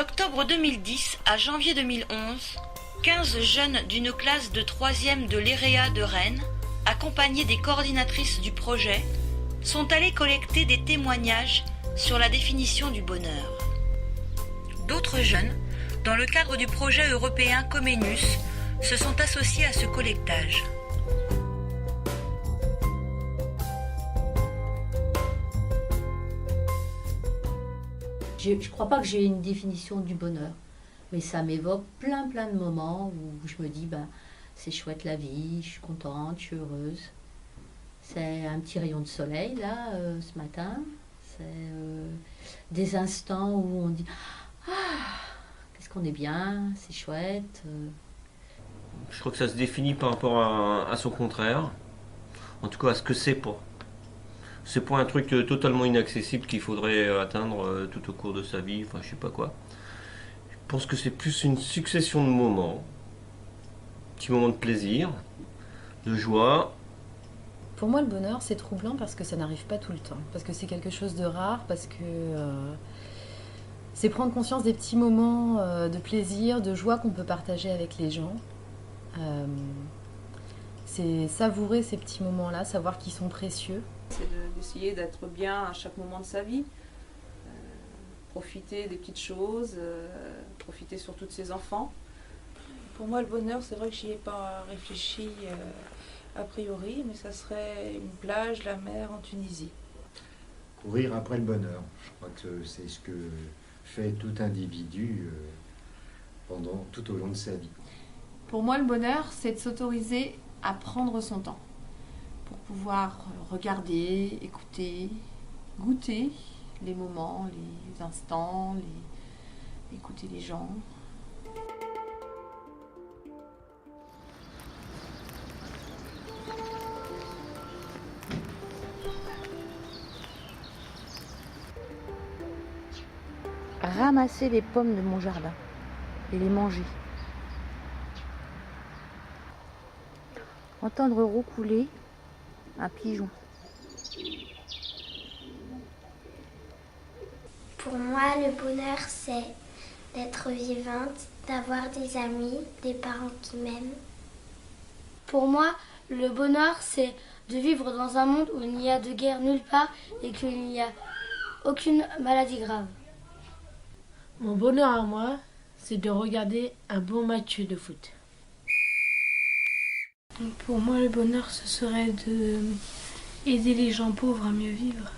D'octobre 2010 à janvier 2011, 15 jeunes d'une classe de 3e de l'EREA de Rennes, accompagnés des coordinatrices du projet, sont allés collecter des témoignages sur la définition du bonheur. D'autres jeunes, dans le cadre du projet européen Comenius, se sont associés à ce collectage. Je ne crois pas que j'ai une définition du bonheur, mais ça m'évoque plein de moments où je me dis, c'est chouette la vie, je suis contente, je suis heureuse. C'est un petit rayon de soleil, là, ce matin. C'est des instants où on dit, qu'est-ce qu'on est bien, c'est chouette. Je crois que ça se définit par rapport à son contraire, en tout cas à ce que c'est pas. C'est pas un truc totalement inaccessible qu'il faudrait atteindre tout au cours de sa vie, enfin je sais pas quoi. Je pense que c'est plus une succession de moments, petits moments de plaisir, de joie. Pour moi, le bonheur, c'est troublant parce que ça n'arrive pas tout le temps, parce que c'est quelque chose de rare, parce que c'est prendre conscience des petits moments de plaisir, de joie qu'on peut partager avec les gens. C'est savourer ces petits moments-là, savoir qu'ils sont précieux. C'est d'essayer d'être bien à chaque moment de sa vie, profiter des petites choses, profiter surtout de ses enfants. Pour moi, le bonheur, c'est vrai que j'y ai pas réfléchi a priori, mais ça serait une plage, la mer en Tunisie. Courir après le bonheur, je crois que c'est ce que fait tout individu tout au long de sa vie. Pour moi, le bonheur, c'est de s'autoriser à prendre son temps pour pouvoir regarder, écouter, goûter les moments, les instants, écouter les gens. Ramasser les pommes de mon jardin et les manger. Entendre roucouler un pigeon. Pour moi, le bonheur, c'est d'être vivante, d'avoir des amis, des parents qui m'aiment. Pour moi, le bonheur, c'est de vivre dans un monde où il n'y a de guerre nulle part et qu'il n'y a aucune maladie grave. Mon bonheur à moi, c'est de regarder un bon match de foot. Pour moi, le bonheur, ce serait de aider les gens pauvres à mieux vivre.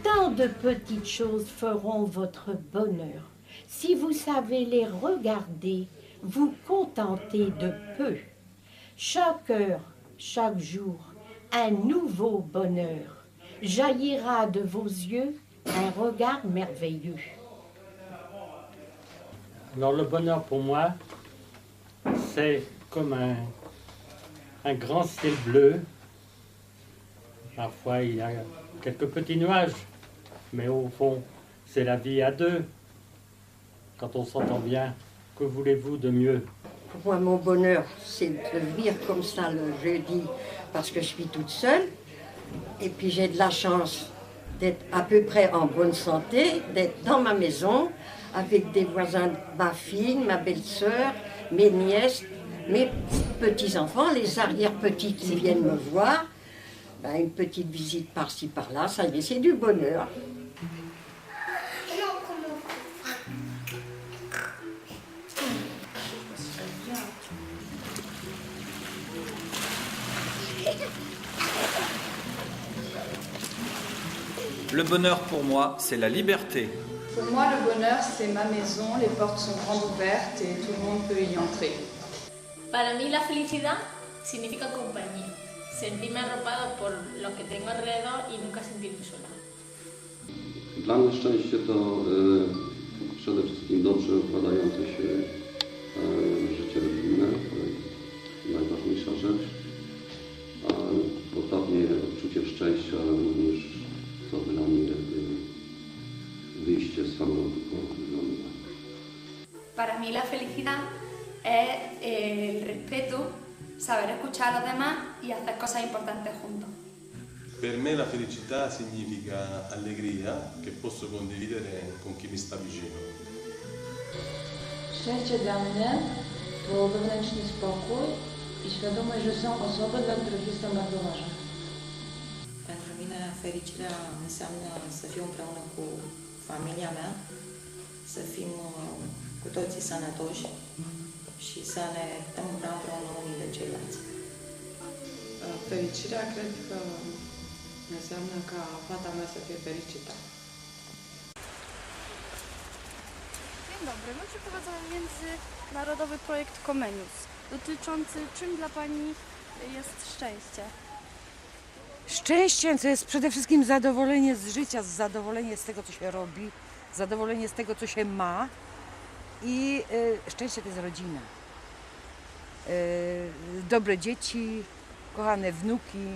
Tant de petites choses feront votre bonheur. Si vous savez les regarder, vous contenter de peu. Chaque heure, chaque jour, un nouveau bonheur jaillira de vos yeux, un regard merveilleux. Alors le bonheur pour moi, c'est comme un grand ciel bleu. Parfois il y a quelques petits nuages, mais au fond c'est la vie à deux. Quand on s'entend bien, que voulez-vous de mieux? Pour moi, mon bonheur, c'est de vivre comme ça le jeudi, parce que je suis toute seule. Et puis j'ai de la chance d'être à peu près en bonne santé, d'être dans ma maison, avec des voisins, ma fille, ma belle-sœur, mes nièces, mes petits-enfants, les arrière-petits qui viennent me voir. Une petite visite par-ci, par-là, ça y est, c'est du bonheur. Le bonheur pour moi, c'est la liberté. Pour moi, le bonheur, c'est ma maison, les portes sont grandes ouvertes et tout le monde peut y entrer. Para mí la felicidad significa compañía, sentirme arropado por lo que tengo alrededor y nunca sentirme sola. Dla mnie szczęście to przede wszystkim dobrze układające się życie rodzinne, to jest najważniejsza rzecz, a podobnie odczucie szczęścia również to dla mnie wyjście z samolotu po lądowaniu. Para mí la felicidad es el respeto, saber escuchar a los demás y hacer cosas importantes juntos. Per me la felicità significa allegria che posso condividere con chi mi sta vicino. Szczęście dla mnie to wewnętrzny spokój i świadomość, że są osoby, dla których jestem bardzo ważna. Pentru mine, fericirea înseamnă să fiu împreună cu familia mea, să fim cu toții sănătoși și să ne putem împreună unii de ceilalți. Fericirea cred că înseamnă ca fata mea să fie fericită. Dzień dobry. My przeprowadzamy międzynarodowy projekt Comenius dotyczący czym dla Pani jest szczęście. Szczęście to jest przede wszystkim zadowolenie z życia, zadowolenie z tego, co się robi, zadowolenie z tego, co się ma i szczęście to jest rodzina. Dobre dzieci, kochane wnuki,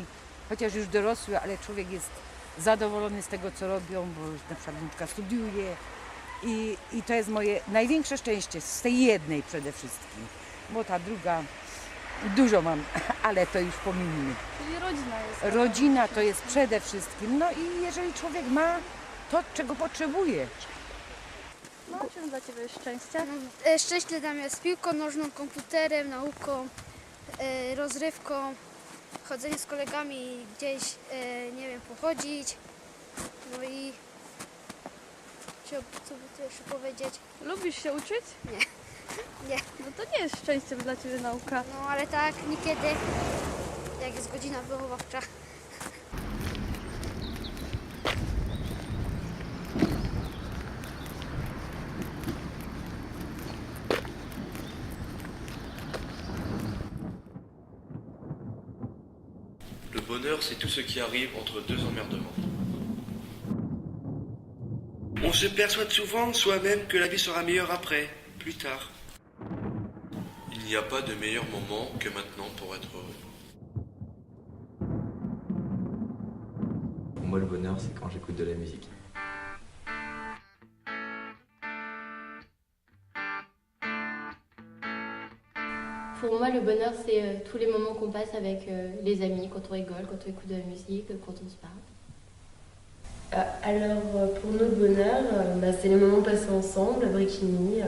chociaż już dorosły, ale człowiek jest zadowolony z tego, co robią, bo na przykład wnuczka studiuje i to jest moje największe szczęście, z tej jednej przede wszystkim, bo ta druga dużo mam, ale to już pominimy. Czyli rodzina jest. Rodzina to jest przede wszystkim, no i jeżeli człowiek ma to, czego potrzebuje. No, czym dla Ciebie jest szczęście? Szczęście dla mnie jest piłką nożną, komputerem, nauką, rozrywką, chodzenie z kolegami gdzieś, nie wiem, pochodzić. No i co by tu jeszcze powiedzieć? Lubisz się uczyć? Nie. Nie. No to nie jest szczęściem dla Ciebie nauka. No ale tak, niekiedy, jak jest godzina wychowawcza. Le bonheur, c'est tout ce qui arrive entre deux emmerdements. On se persuade souvent soi-même que la vie sera meilleure après, plus tard. Il n'y a pas de meilleur moment que maintenant pour être heureux. Pour moi, le bonheur, c'est quand j'écoute de la musique. Pour moi, le bonheur, c'est tous les moments qu'on passe avec les amis, quand on rigole, quand on écoute de la musique, quand on se parle. Alors, pour nous, le bonheur, c'est les moments passés ensemble, à Bréquigny,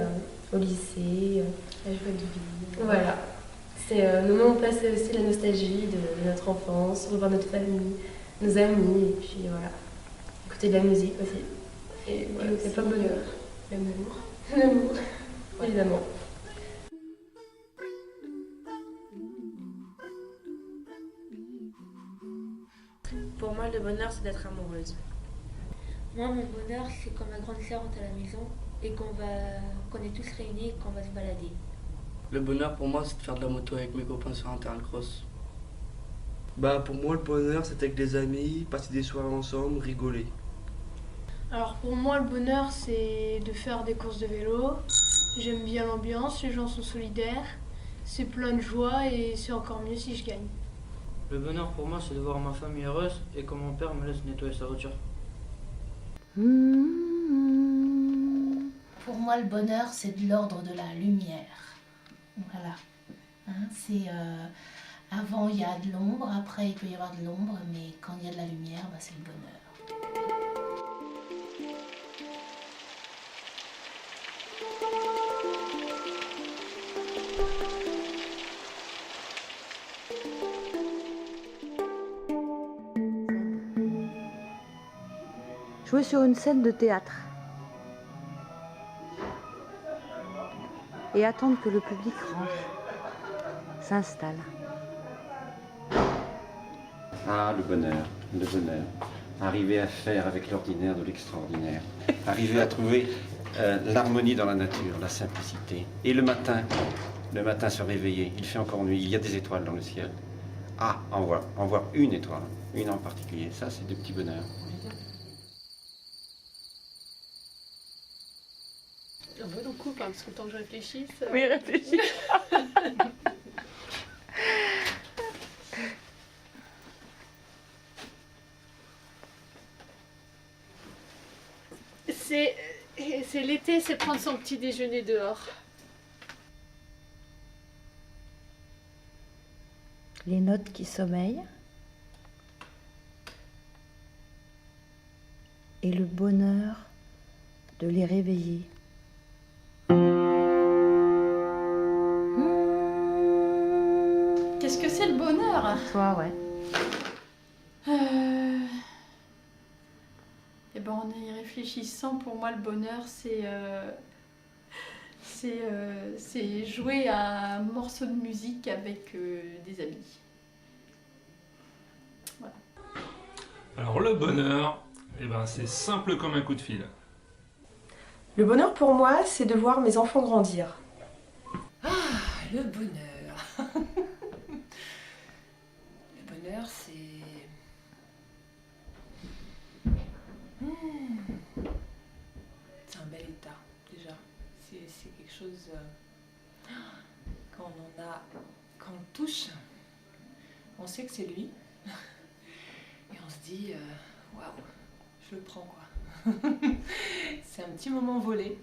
au lycée. La joie de vivre. Voilà. C'est le moment où on passe aussi la nostalgie de notre enfance, revoir notre famille, nos amis, et puis voilà. Écouter de la musique aussi. Et voilà, c'est pas bonheur. L'amour. L'amour, évidemment. Pour moi, le bonheur, c'est d'être amoureuse. Moi, mon bonheur, c'est quand ma grande sœur rentre à la maison et qu'on est tous réunis et qu'on va se balader. Le bonheur pour moi, c'est de faire de la moto avec mes copains sur un terrain de cross. Pour moi, le bonheur, c'est avec des amis, passer des soirées ensemble, rigoler. Alors pour moi, le bonheur, c'est de faire des courses de vélo. J'aime bien l'ambiance, les gens sont solidaires, c'est plein de joie et c'est encore mieux si je gagne. Le bonheur pour moi, c'est de voir ma famille heureuse et que mon père me laisse nettoyer sa voiture. Pour moi, le bonheur, c'est de l'ordre de la lumière. Voilà. C'est avant, il y a de l'ombre, après, il peut y avoir de l'ombre, mais quand il y a de la lumière, c'est le bonheur. Jouer sur une scène de théâtre et attendre que le public rentre, s'installe. Ah, le bonheur, le bonheur. Arriver à faire avec l'ordinaire de l'extraordinaire. Arriver à trouver l'harmonie dans la nature, la simplicité. Et le matin se réveiller, il fait encore nuit, il y a des étoiles dans le ciel. Ah, en voir une étoile, une en particulier, ça c'est des petits bonheurs. On coupe, parce que le temps que je réfléchisse... Oui, réfléchis. C'est l'été, c'est prendre son petit déjeuner dehors. les notes qui sommeillent et le bonheur de les réveiller. Qu'est-ce que c'est le bonheur? Toi, ouais. Eh ben, en y réfléchissant, pour moi, le bonheur, c'est jouer à un morceau de musique avec des amis. Voilà. Alors le bonheur, eh ben, c'est simple comme un coup de fil. Le bonheur pour moi, c'est de voir mes enfants grandir. Ah, le bonheur. Le bonheur, c'est... C'est un bel état, déjà. C'est quelque chose... Quand on le touche, on sait que c'est lui. Et on se dit, waouh, je le prends, quoi. C'est un petit moment volé.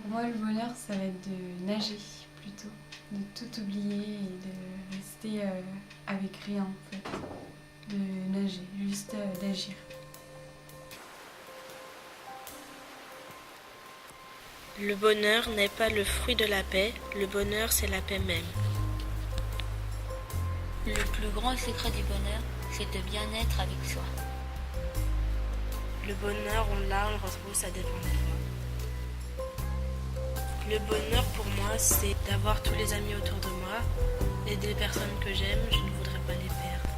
Pour moi, le bonheur, ça va être de nager plutôt, de tout oublier et de rester avec rien en fait, de nager, juste d'agir. Le bonheur n'est pas le fruit de la paix, le bonheur c'est la paix même. Le plus grand secret du bonheur, c'est de bien être avec soi. Le bonheur, on l'a, on le retrouve, ça dépend de toi. Le bonheur pour moi, c'est d'avoir tous les amis autour de moi et des personnes que j'aime, je ne voudrais pas les perdre.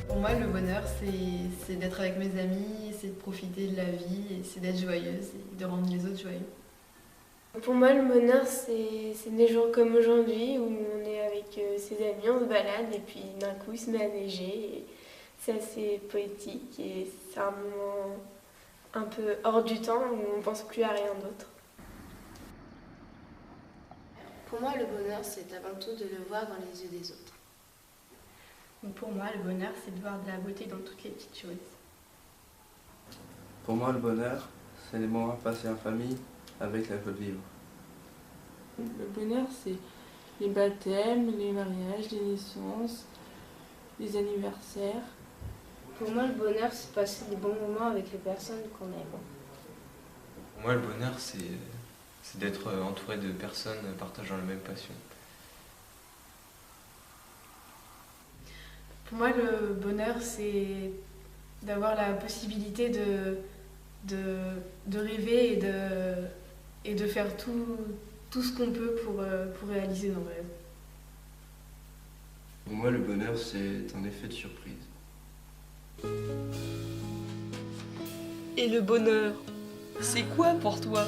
Pour moi, le bonheur, c'est d'être avec mes amis, c'est de profiter de la vie, et c'est d'être joyeuse et de rendre les autres joyeux. Pour moi, le bonheur, c'est des jours comme aujourd'hui où on est avec ses amis, on se balade et puis d'un coup, il se met à neiger. C'est assez poétique et c'est un moment un peu hors du temps où on ne pense plus à rien d'autre. Pour moi, le bonheur, c'est avant tout de le voir dans les yeux des autres. Pour moi, le bonheur, c'est de voir de la beauté dans toutes les petites choses. Pour moi, le bonheur, c'est les moments passés en famille avec la joie de vivre. Le bonheur, c'est les baptêmes, les mariages, les naissances, les anniversaires. Pour moi, le bonheur, c'est passer des bons moments avec les personnes qu'on aime. Pour moi, le bonheur, c'est d'être entouré de personnes partageant la même passion. Pour moi, le bonheur, c'est d'avoir la possibilité de rêver et de faire tout ce qu'on peut pour réaliser nos rêves. Pour moi, le bonheur, c'est un effet de surprise. Et le bonheur, c'est quoi pour toi?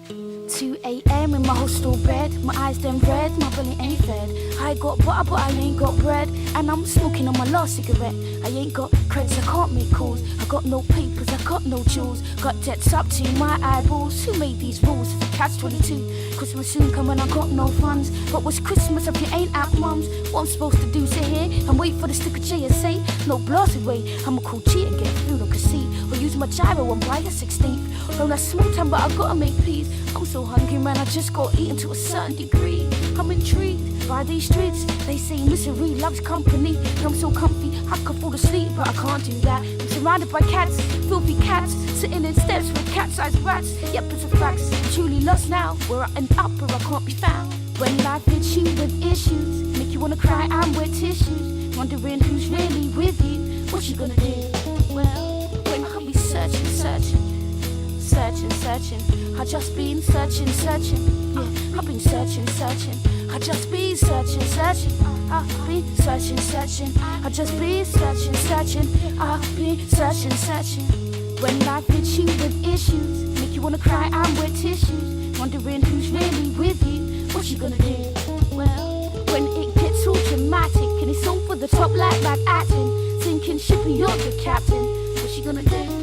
2 a.m. in my hostel bed, my eyes them red, my belly ain't fed. I got butter but I ain't got bread, and I'm smoking on my last cigarette. I ain't got creds, I can't make calls. I got no papers, I got no jewels. Got debts up to my eyeballs. Who made these rules? It's a catch-22. Christmas soon come and I got no funds. But what's Christmas if you ain't at mum's? What I'm supposed to do, sit here and wait for the sticker J and say no blasted way. I'm a cool cheat and get food on cassette, or use my gyro and buy a 16th. Well, that's small time, but I gotta make peace. I'm so hungry, man, I just got eaten to a certain degree. I'm intrigued by these streets. They say misery loves company, and I'm so comfy I could fall asleep, but I can't do that. I'm surrounded by cats, filthy cats, sitting in steps with cat-sized rats. Yep, it's a fact. I'm truly lost now. Where I end up, where I can't be found. When life hits you with issues, make you wanna cry and wet tissues. Wondering who's really with you. What you gonna do? Well, when I'll be searching, I just been searching, yeah, I've been searching, I just been searching, I've been searching, I just been searching, I've been searching. When life hits you with issues, make you wanna cry, I'm wet tissues. Wondering who's really with you. What you gonna do? Well, when it gets all dramatic and it's all for the top like bad acting, sinking ship and you're the captain. What you gonna do?